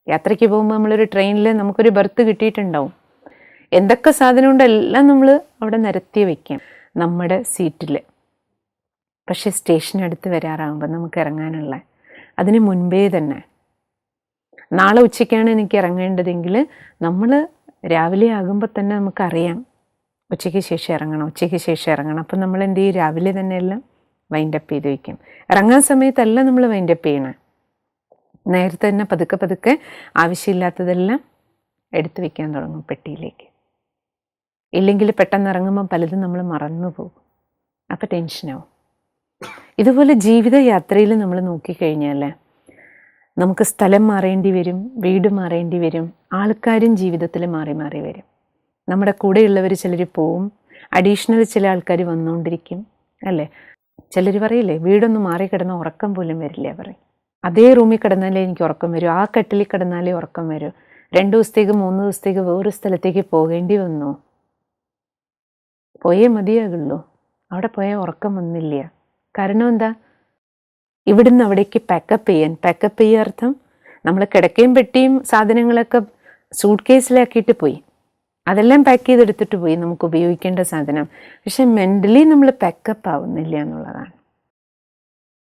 യാത്രയ്ക്ക് പോകുമ്പോൾ നമ്മളൊരു ട്രെയിനിൽ നമുക്കൊരു ബർത്ത് കിട്ടിയിട്ടുണ്ടാവും. എന്തൊക്കെ സാധനമുണ്ടോ എല്ലാം നമ്മൾ അവിടെ നിരത്തി വയ്ക്കാം നമ്മുടെ സീറ്റിൽ. പക്ഷേ സ്റ്റേഷനടുത്ത് വരാറാകുമ്പോൾ നമുക്ക് ഇറങ്ങാനുള്ള അതിന് മുൻപേ തന്നെ നാളെ ഉച്ചയ്ക്കാണ് എനിക്ക് ഇറങ്ങേണ്ടതെങ്കിൽ നമ്മൾ രാവിലെ ആകുമ്പോൾ തന്നെ നമുക്കറിയാം ഉച്ചയ്ക്ക് ശേഷം ഇറങ്ങണം. അപ്പം നമ്മൾ എന്ത് ചെയ്യും, രാവിലെ തന്നെ എല്ലാം വൈൻഡപ്പ് ചെയ്ത് വയ്ക്കും. ഇറങ്ങാൻ സമയത്തല്ല നമ്മൾ വൈൻഡപ്പ് ചെയ്യണം, നേരത്തെ തന്നെ പതുക്കെ ആവശ്യമില്ലാത്തതെല്ലാം എടുത്തു വയ്ക്കാൻ തുടങ്ങും പെട്ടിയിലേക്ക്. ഇല്ലെങ്കിൽ പെട്ടെന്ന് ഇറങ്ങുമ്പോൾ പലതും നമ്മൾ മറന്നു പോകും, അപ്പം ടെൻഷനാവും. ഇതുപോലെ ജീവിതയാത്രയിൽ നമ്മൾ നോക്കിക്കഴിഞ്ഞാൽ നമുക്ക് സ്ഥലം മാറേണ്ടി വരും, വീട് മാറേണ്ടി വരും, ആൾക്കാരും ജീവിതത്തിൽ മാറി മാറി വരും. നമ്മുടെ കൂടെയുള്ളവർ ചിലർ പോവും, അഡീഷണൽ ചില ആൾക്കാർ വന്നുകൊണ്ടിരിക്കും അല്ലേ. ചിലർ പറയില്ലേ, വീടൊന്ന് മാറി കിടന്നാൽ ഉറക്കം പോലും വരില്ല പറയും. അതേ റൂമിൽ കിടന്നാലേ എനിക്ക് ഉറക്കം വരും, ആ കട്ടിലിൽ കിടന്നാലേ ഉറക്കം വരും. 2 ദിവസത്തേക്ക് 3 ദിവസത്തേക്ക് വേറൊരു സ്ഥലത്തേക്ക് പോകേണ്ടി വന്നു, പോയേ മതിയാകുള്ളൂ. അവിടെ പോയാൽ ഉറക്കം വന്നില്ല. കാരണം എന്താ, ഇവിടുന്ന് അവിടേക്ക് പാക്കപ്പ് ചെയ്യുക അർത്ഥം നമ്മൾ കിടക്കയും പെട്ടിയും സാധനങ്ങളൊക്കെ സൂട്ട് കേസിലാക്കിയിട്ട് പോയി, അതെല്ലാം പാക്ക് ചെയ്തെടുത്തിട്ട് പോയി നമുക്ക് ഉപയോഗിക്കേണ്ട സാധനം. പക്ഷെ മെൻ്റലി നമ്മൾ പാക്കപ്പ് ആവുന്നില്ല എന്നുള്ളതാണ്.